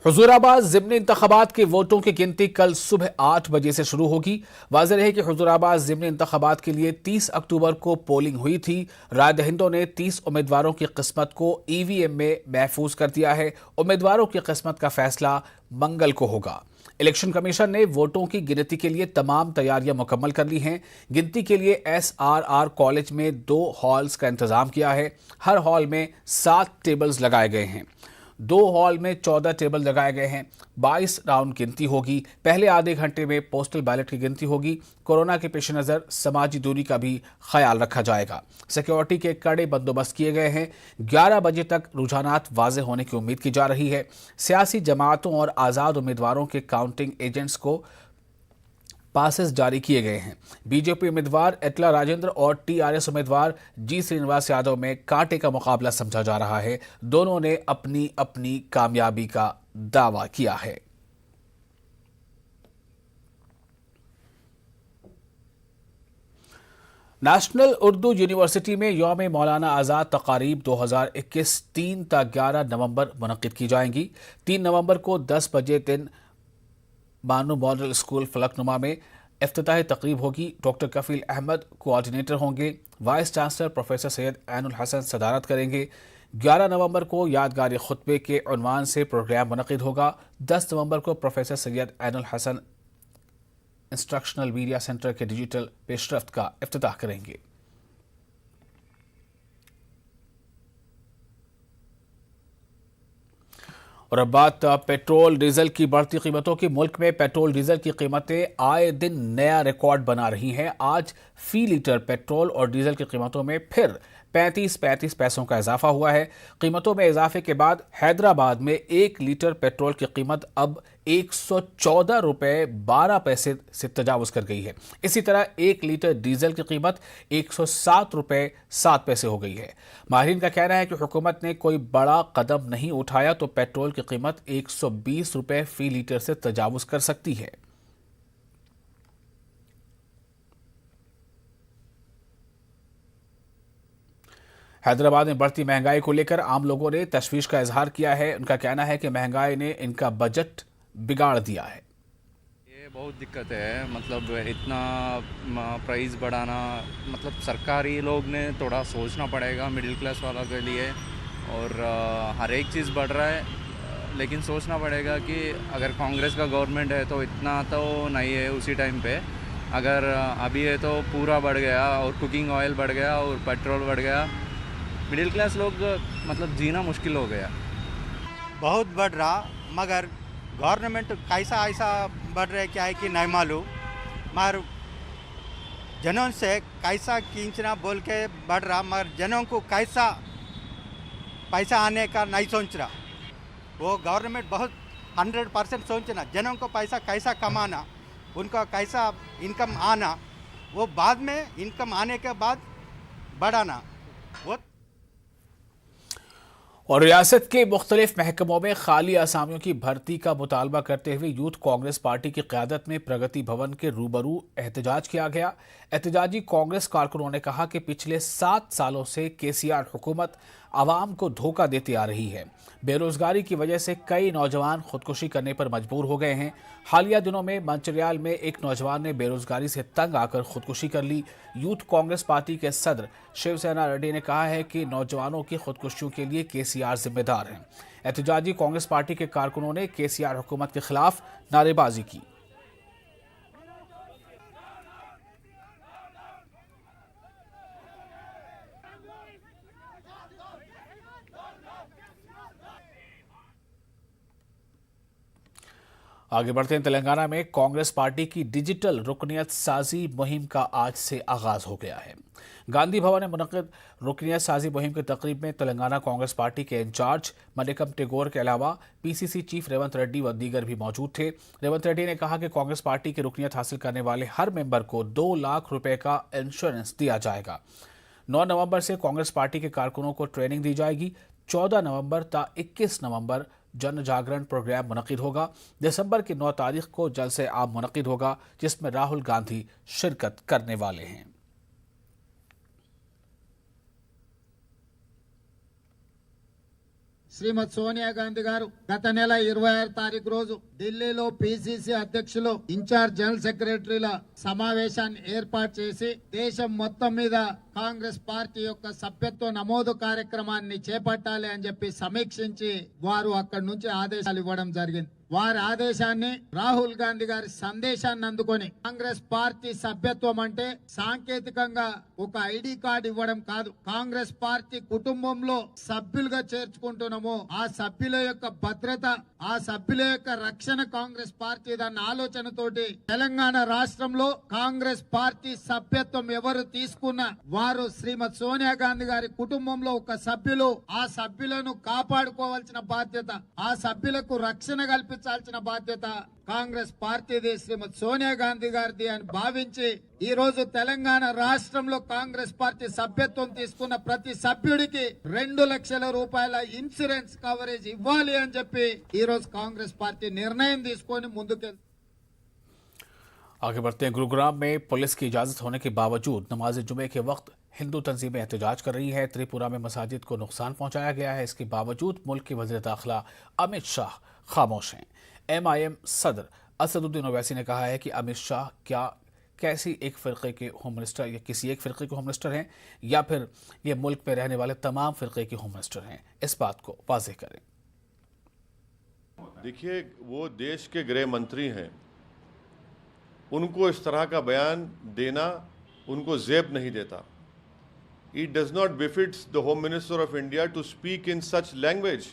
हुजूराबाद ज़िमनी इंतखाबात के वोटों की गिनती कल सुबह 8 बजे से शुरू होगी। वाज़ेह रहे कि हुजूराबाद ज़िमनी इंतखाबात के लिए 30 अक्टूबर को पोलिंग हुई थी। राय दहिंदों ने 30 उम्मीदवारों की किस्मत को ईवीएम में महफूज कर दिया है। उम्मीदवारों की किस्मत का फैसला मंगल को होगा। इलेक्शन कमीशन ने वोटों की गिनती के लिए तमाम तैयारियां मुकम्मल कर ली हैं। गिनती के लिए SRR कॉलेज में 2 हॉल्स का इंतजाम किया है। हर हॉल में 7 टेबल्स लगाए गए हैं। 2 हॉल में 14 टेबल लगाए गए हैं। 22 राउंड गिनती होगी। पहले आधे घंटे में पोस्टल बैलेट की गिनती होगी। कोरोना के पेश नज़र समाजी दूरी का भी ख्याल रखा जाएगा। सिक्योरिटी के कड़े बंदोबस्त किए गए हैं। 11 बजे तक रुझानात वाज़ेह होने की उम्मीद की जा रही है। सियासी जमातों और आज़ाद उम्मीदवारों के काउंटिंग एजेंट्स को पासेस जारी किए गए हैं। बीजेपी उम्मीदवार एटला राजेंद्र और TRS उम्मीदवार G श्रीनिवास यादव में कांटे का मुकाबला समझा जा रहा है। दोनों ने अपनी अपनी कामयाबी का दावा किया है। नेशनल उर्दू यूनिवर्सिटी में यौम मौलाना आज़ाद तकारीब 2021 3 ता 11 नवंबर मुनक्किद की जाएंगी। 3 नवंबर को 10 बजे दिन बानू मॉडल स्कूल फलकनुमा में इफ्तिताही तकरीब होगी। डॉक्टर कफील अहमद कोऑर्डिनेटर होंगे। Vice chancellor professor Syed Ainul Hasan सदारत करेंगे। 11 नवंबर को यादगारी खुतबे के उन्वान से प्रोग्राम मुनक्किद होगा। 10 नवंबर को professor Syed Ainul Hasan instructional media centre के डिजिटल पेशरफ्त का इफ्तिताह करेंगे। और अब बात पेट्रोल डीजल की बढ़ती कीमतों की। मुल्क में पेट्रोल डीजल की कीमतें आए दिन नया रिकॉर्ड बना रही हैं। आज फी लीटर पेट्रोल और डीजल की कीमतों में फिर 35 पैसों का इजाफा हुआ है। कीमतों में इजाफे के बाद हैदराबाद में 1 लीटर पेट्रोल की कीमत अब 114 रुपये 12 पैसे से तजावुज कर गई है। इसी तरह 1 लीटर डीजल की कीमत 107 रुपये 7 पैसे हो गई है। माहिरीन का कहना है कि हुकूमत ने कोई बड़ा कदम नहीं उठाया तो पेट्रोल की कीमत 120 रुपये फी लीटर से तजावुज कर सकती है। हैदराबाद में बढ़ती महंगाई को लेकर आम लोगों ने तशवीश का इजहार किया है। उनका कहना है कि महंगाई ने इनका बजट बिगाड़ दिया है। ये बहुत दिक्कत है, मतलब इतना प्राइस बढ़ाना, मतलब सरकारी लोग ने थोड़ा सोचना पड़ेगा मिडिल क्लास वालों के लिए। और हर एक चीज़ बढ़ रहा है, लेकिन सोचना पड़ेगा कि अगर कांग्रेस का गवर्नमेंट है तो इतना तो नहीं है उसी टाइम पे। अगर अभी है तो पूरा बढ़ गया, और कुकिंग ऑयल बढ़ गया और पेट्रोल बढ़ गया। मिडिल क्लास लोग मतलब जीना मुश्किल हो गया। बहुत बढ़ रहा, मगर गवर्नमेंट कैसा ऐसा बढ़ रहा है क्या है कि नहीं मालूम। मगर जनों से कैसा खींचना बोल के बढ़ रहा, मगर जनों को कैसा पैसा आने का नहीं सोच रहा। वो गवर्नमेंट बहुत 100% सोचना, जनों को पैसा कैसा कमाना, उनका कैसा इनकम आना, वो बाद में इनकम आने के बाद बढ़ाना वो। और रियासत के मुख्तलिफ महकमों में खाली आसामियों की भर्ती का मुतालबा करते हुए यूथ कांग्रेस पार्टी की क़यादत में प्रगति भवन के रूबरू एहतजाज किया गया। एहतजाजी कांग्रेस कारकुनों ने कहा कि पिछले 7 सालों से KCR हुकूमत आवाम को धोखा देती आ रही है। बेरोजगारी की वजह से कई नौजवान खुदकुशी करने पर मजबूर हो गए हैं। हालिया दिनों में मंचरियाल में एक नौजवान ने बेरोजगारी से तंग आकर खुदकुशी कर ली। यूथ कांग्रेस पार्टी के सदर शिवसेना रेड्डी ने कहा है कि नौजवानों की खुदकुशियों के लिए KCR जिम्मेदार है। एहतजाजी कांग्रेस पार्टी के कारकुनों ने KCR हुकूमत के खिलाफ नारेबाजी की। आगे बढ़ते हैं। तेलंगाना में कांग्रेस पार्टी की डिजिटल रुकनियत साजी मुहिम का आज से आगाज हो गया है। गांधी भवन में मुनक्किद रुकनियत साजी मुहिम की तकरीब में तेलंगाना कांग्रेस पार्टी के इंचार्ज मनिकम टेगोर के अलावा PCC चीफ रेवंत रेड्डी व दीगर भी मौजूद थे। रेवंत रेड्डी ने कहा कि कांग्रेस पार्टी की रुकनियत हासिल करने वाले हर मेंबर को 2 लाख रुपए का इंश्योरेंस दिया जाएगा। 9 नवंबर से कांग्रेस पार्टी के कारकुनों को ट्रेनिंग दी जाएगी। 14 नवंबर ता 21 नवंबर जन जागरण प्रोग्राम मुनक्किद होगा। दिसंबर की 9 तारीख को जलसे आम मुनक्किद होगा, जिसमें राहुल गांधी शिरकत करने वाले हैं। శ్రీమతి సోనియా గాంధీ గారు గత నెల 26 తారీఖు రోజు ఢిల్లీలో పిసిసి అధ్యక్షులు ఇన్ఛార్జ్ జనరల్ సెక్రటరీల సమావేశాన్ని ఏర్పాటు చేసి దేశం మొత్తం మీద కాంగ్రెస్ పార్టీ యొక్క సభ్యత్వ నమోదు కార్యక్రమాన్ని చేపట్టాలి అని చెప్పి సమీక్షించి వారు అక్కడి నుంచి ఆదేశాలు ఇవ్వడం జరిగింది. వారి ఆదేశాన్ని రాహుల్ గాంధీ గారి సందేశాన్ని అందుకొని కాంగ్రెస్ పార్టీ సభ్యత్వం అంటే సాంకేతికంగా ఒక ఐడి కార్డు ఇవ్వడం కాదు, కాంగ్రెస్ పార్టీ కుటుంబంలో సభ్యులుగా చేర్చుకుంటున్నాము. ఆ సభ్యుల యొక్క భద్రత, ఆ సభ్యుల యొక్క రక్షణ కాంగ్రెస్ పార్టీ దాని ఆలోచనతోటి తెలంగాణ రాష్ట్రంలో కాంగ్రెస్ పార్టీ సభ్యత్వం ఎవరు తీసుకున్నా వారు శ్రీమతి సోనియా గాంధీ గారి కుటుంబంలో ఒక సభ్యులు. ఆ సభ్యులను కాపాడుకోవాల్సిన బాధ్యత, ఆ సభ్యులకు రక్షణ కల్పించాల్సిన బాధ్యత కాంగ్రెస్ పార్టీది, శ్రీమతి సోనియా గాంధీ గారిది అని భావించి ఈ రోజు తెలంగాణ రాష్ట్రంలో కాంగ్రెస్ పార్టీ సభ్యత్వం తీసుకున్న ప్రతి సభ్యుడికి 2 లక్షల రూపాయల ఇన్సూరెన్స్ కవరేజ్ ఇవ్వాలి అని చెప్పి ఈ రోజు కాంగ్రెస్ పార్టీ నిర్ణయం తీసుకొని ముందుకెళ్తుంది. आगे बढ़ते हैं। गुरुग्राम में पुलिस की इजाजत होने के बावजूद नमाज जुमे के वक्त हिंदू तंजीमें एहतजाज कर रही है। त्रिपुरा में मसाजिद को नुकसान पहुंचाया गया है। इसके बावजूद मुल्क के वज़ीर दाखिला अमित शाह खामोश हैं। MIM सदर असदुद्दीन ओवैसी ने कहा है कि अमित शाह कैसी एक फ़िरक़े के होम मिनिस्टर या किसी एक फ़िरक़े के होम मिनिस्टर हैं या फिर ये मुल्क में रहने वाले तमाम फ़िरक़े के होम मिनिस्टर हैं, इस बात को वाज़ेह करें। देखिए, वो देश के गृह मंत्री हैं, उनको इस तरह का बयान देना उनको ज़ेब नहीं देता। It does not befits the home minister of India to speak in such language.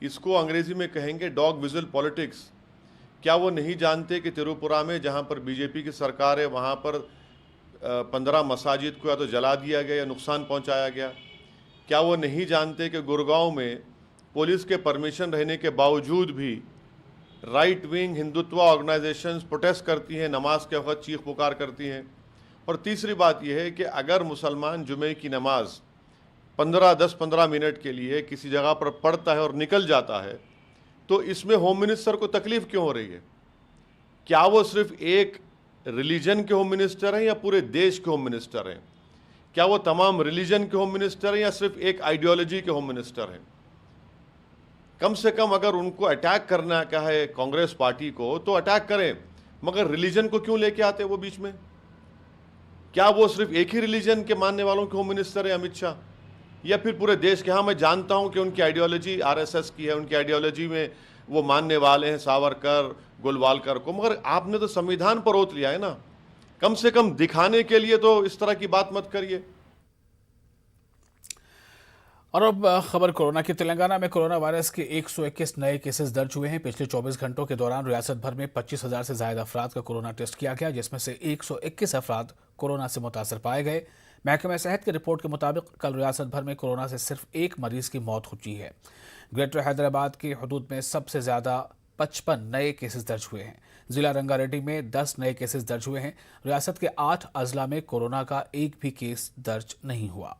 इसको अंग्रेज़ी में कहेंगे डॉग विजल पॉलिटिक्स। क्या वो नहीं जानते कि त्रिपुरा में जहाँ पर बीजेपी की सरकार है वहाँ पर 15 मसाजिद को या तो जला दिया गया या नुकसान पहुँचाया गया? क्या वो नहीं जानते कि गुड़गांव में पुलिस के परमिशन रहने के बावजूद भी right wing Hindutva organisations protest करती हैं, नमाज के वक्त चीख पुकार करती हैं? और तीसरी बात यह है कि अगर मुसलमान जुमे की नमाज 10-15 मिनट के लिए किसी जगह पर पढ़ता है और निकल जाता है तो इसमें होम मिनिस्टर को तकलीफ क्यों हो रही है? क्या वो सिर्फ एक रिलीजन के होम मिनिस्टर हैं या पूरे देश के होम मिनिस्टर हैं? क्या वो तमाम रिलीजन के होम मिनिस्टर हैं या सिर्फ एक आइडियोलॉजी के होम मिनिस्टर हैं? कम से कम अगर उनको अटैक करना क्या है कांग्रेस पार्टी को तो अटैक करें, मगर रिलीजन को क्यों लेके आते वो बीच में? क्या वो सिर्फ एक ही रिलीजन के मानने वालों के होम मिनिस्टर है अमित शाह या फिर पूरे देश के? हाँ, मैं जानता हूं कि उनकी आइडियोलॉजी RSS की है, उनकी आइडियोलॉजी में वो मानने वाले हैं सावरकर गोलवालकर को, मगर आपने तो संविधान पर ओत लिया है ना। कम से कम दिखाने के लिए तो इस तरह की बात मत करिए। और अब खबर कोरोना की। तेलंगाना में कोरोना वायरस के 121 नए केसेस दर्ज हुए हैं। पिछले 24 घंटों के दौरान रियासत भर में 25,000 से ज्यादा अफराद का कोरोना टेस्ट किया गया, जिसमें से 121 अफराद कोरोना से मुतासर पाए गए। महकमा सेहत की रिपोर्ट के मुताबिक कल रियासत भर में कोरोना से सिर्फ एक मरीज की मौत हो चुकी है। ग्रेटर हैदराबाद के हदूद में सबसे ज्यादा 55 नए केसेस दर्ज हुए हैं। जिला रंगारेड्डी में 10 नए केसेस दर्ज हुए हैं। रियासत के 8 अजला में कोरोना का एक भी केस दर्ज नहीं हुआ।